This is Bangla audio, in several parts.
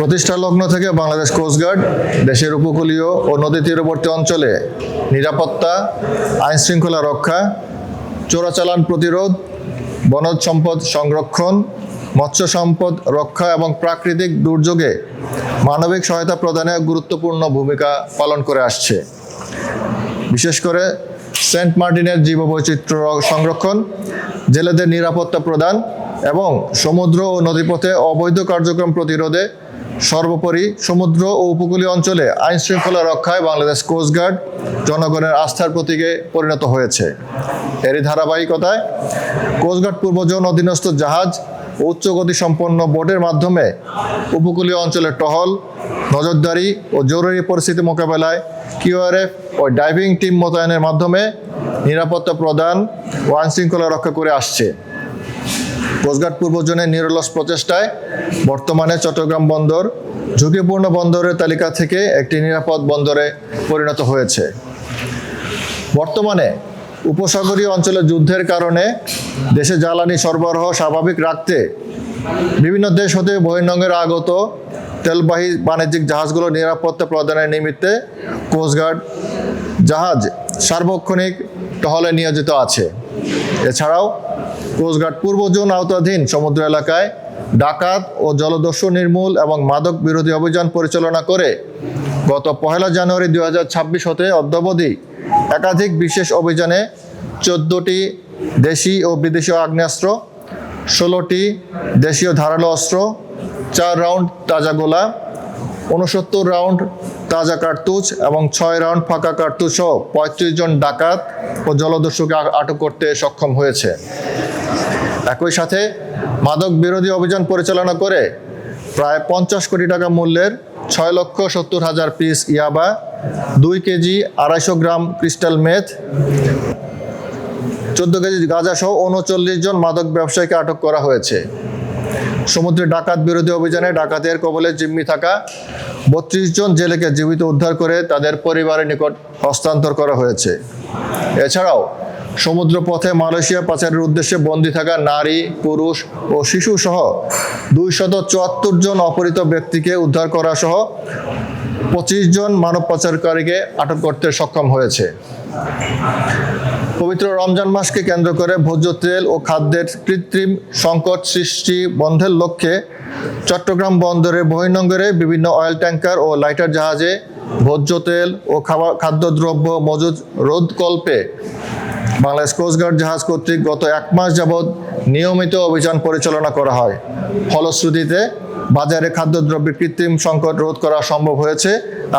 প্রতিষ্ঠা লগ্ন থেকে বাংলাদেশ কোস্টগার্ড দেশের উপকূলীয় ও নদী তীরবর্তী অঞ্চলে নিরাপত্তা, আইন শৃঙ্খলা রক্ষা, চোরাচালান প্রতিরোধ, বনজ সম্পদ সংরক্ষণ, মৎস্য সম্পদ রক্ষা এবং প্রাকৃতিক দুর্যোগে মানবিক সহায়তা প্রদানে গুরুত্বপূর্ণ ভূমিকা পালন করে আসছে। বিশেষ করে সেন্ট মার্টিনের জীববৈচিত্র্য সংরক্ষণ, জেলেদের নিরাপত্তা প্রদান এবং সমুদ্র ও নদীপথে অবৈধ কার্যক্রম প্রতিরোধে, সর্বোপরি সমুদ্র ও উপকূলীয় অঞ্চলে আইন শৃঙ্খলা রক্ষায় বাংলাদেশ কোস্টগার্ড জনগণের আস্থার প্রতীকে পরিণত হয়েছে। এরই ধারাবাহিকতায় কোস্টগার্ড পূর্ব জোন অধীনস্থ জাহাজ ও উচ্চ গতিসম্পন্ন বোটের মাধ্যমে উপকূলীয় অঞ্চলে টহল, নজরদারি ও জরুরি পরিস্থিতি মোকাবেলায় কিউআরএফ ও ডাইভিং টিম মোতায়েনের মাধ্যমে নিরাপত্তা প্রদান ও আইন শৃঙ্খলা রক্ষা করে আসছে। কোস্টগার্ড পূর্ব জোনের নিরলস প্রচেষ্টায় বর্তমানে চট্টগ্রাম বন্দর ঝুঁকিপূর্ণ বন্দরের তালিকা থেকে একটি নিরাপদ বন্দরে পরিণত হয়েছে। বর্তমানে উপসাগরীয় অঞ্চলে যুদ্ধের কারণে দেশে জ্বালানি সরবরাহ স্বাভাবিক রাখতে বিভিন্ন দেশ হতে বহির্নোঙরে আগত তেলবাহী বাণিজ্যিক জাহাজগুলো নিরাপত্তা প্রদানের নিমিত্তে কোস্টগার্ড জাহাজ সার্বক্ষণিক টহলে নিয়োজিত আছে। এছাড়াও কোস্টগার্ড পূর্ব জোন আওতাধীন সমুদ্র এলাকায় ডাকাত ও জলদস্যু নির্মূল এবং মাদক বিরোধী অভিযান পরিচালনা করে গত 1 জানুয়ারি 2026 হতে অদ্যাবধি একাধিক বিশেষ অভিযানে 14টি দেশি ও বিদেশি আগ্নেয়াস্ত্র, 16টি দেশীয় ধারালো অস্ত্র, 4 রাউন্ড তাজা গোলা, 69 রাউন্ড তাজা কার্তুজ এবং 6 রাউন্ড ফাঁকা কার্তুজ সহ 35 জন ডাকাত ও জলদস্যুকে আটক করতে সক্ষম হয়েছে। একই সাথে মাদক বিরোধী অভিযান পরিচালনা করে প্রায় 50 কোটি টাকা মূল্যের 6,70,000 পিস ইয়াবা, 2 কেজি 250 গ্রাম ক্রিস্টাল মেথ, 14 কেজি গাঁজা সহ 39 জন মাদক ব্যবসায়ীকে আটক করা হয়েছে। সমুদ্রে ডাকাত বিরোধী অভিযানে ডাকাতের কবলে জিম্মি থাকা 32 জন জেলেকে জীবিত উদ্ধার করে তাদের পরিবারের নিকট হস্তান্তর করা হয়েছে। এছাড়াও সমুদ্র পথে মালয়েশিয়া পাচারের উদ্দেশ্যে বন্দী থাকা নারী, পুরুষ ও শিশু সহ 274 জন অপহৃত ব্যক্তিকে উদ্ধার করা সহ 25 জন মানব পাচারকারীকে আটক করতে সক্ষম হয়েছে। পবিত্র রমজান মাসকে কেন্দ্র করে ভোজ্য তেল ও খাদ্যের কৃত্রিম সংকট সৃষ্টি বন্ধের লক্ষ্যে চট্টগ্রাম বন্দরে বহির্নোঙরে বিভিন্ন অয়েল ট্যাঙ্কার ও লাইটার জাহাজে ভোজ্য তেল ও খাদ্যদ্রব্য মজুদ রোধকল্পে বাংলাদেশ কোস্টগার্ড জাহাজ কর্তৃক গত 1 মাস যাবৎ নিয়মিত অভিযান পরিচালনা করা হয়। ফলশ্রুতিতে বাজারে খাদ্যদ্রব্যের কৃত্রিম সংকট রোধ করা সম্ভব হয়েছে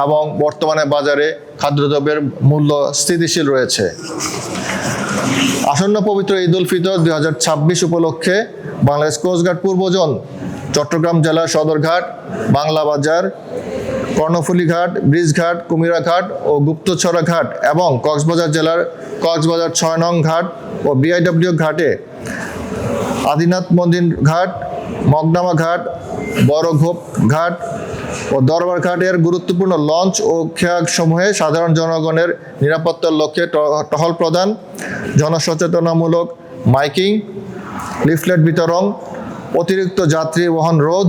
এবং বর্তমানে বাজারে খাদ্যদ্রব্যের মূল্য স্থিতিশীল রয়েছে। আসন্ন পবিত্র ঈদ উল ফিতর 2026 উপলক্ষে বাংলাদেশ কোস্টগার্ড পূর্ব জোন চট্টগ্রাম জেলার সদরঘাট, বাংলা বাজার, কর্ণফুলী ঘাট, ব্রিজ ঘাট, কুমিরা ঘাট ও গুপ্তছড়া ঘাট এবং কক্সবাজার জেলার কক্সবাজার 6 নং ঘাট ও বিআইডব্লিউ ঘাটে আদিনাথ মন্দির ঘাট, মগনামা ঘাট, বড় ঘোপ ঘাট ও দরবার ঘাটের গুরুত্বপূর্ণ লঞ্চ ও খেয়াঘ সমূহে সাধারণ জনগণের নিরাপত্তার লক্ষ্যে টহল প্রদান, জনসচেতনামূলক মাইকিং, লিফলেট বিতরণ, অতিরিক্ত যাত্রী বহন রোধ,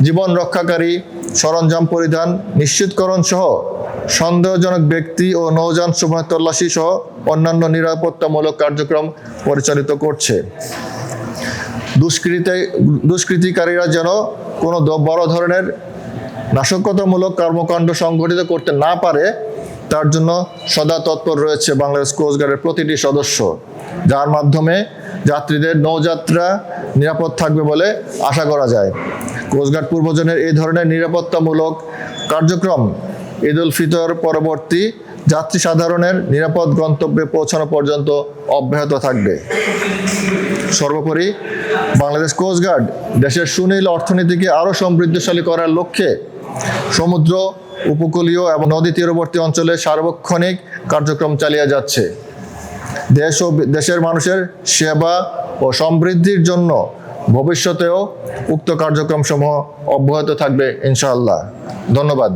জীবন রক্ষাকারী সরঞ্জাম পরিধান নিশ্চিতকরণ সহ সন্দেহজনক ব্যক্তি ও নৌযান সমূহ তল্লাশি সহ অন্যান্য নিরাপত্তামূলক কার্যক্রম পরিচালিত করছে। দুষ্কৃতিকারীরা যেন কোনো বড় ধরনের নাশকতামূলক কর্মকাণ্ড সংঘটিত করতে না পারে তার জন্য সদা তৎপর রয়েছে বাংলাদেশ কোস্টগার্ডের প্রতিটি সদস্য, যার মাধ্যমে যাত্রীদের নৌযাত্রা নিরাপদ থাকবে বলে আশা করা যায়। কোস্টগার্ড পূর্ব জোনের এই ধরনের নিরাপত্তামূলক কার্যক্রম ঈদ উল ফিতর পরবর্তী যাত্রী সাধারণের নিরাপদ গন্তব্যে পৌঁছানো পর্যন্ত অব্যাহত থাকবে। সর্বোপরি বাংলাদেশ কোস্টগার্ড দেশের সুনীল অর্থনীতিকে আরও সমৃদ্ধশালী করার লক্ষ্যে সমুদ্র, উপকূলীয় এবং নদী তীরবর্তী অঞ্চলে সার্বক্ষণিক কার্যক্রম চালিয়ে যাচ্ছে। দেশ ও দেশের মানুষের সেবা ও সমৃদ্ধির জন্য ভবিষ্যতেও উক্ত কার্যক্রম সমূহ অব্যাহত থাকবে ইনশাআল্লাহ। ধন্যবাদ।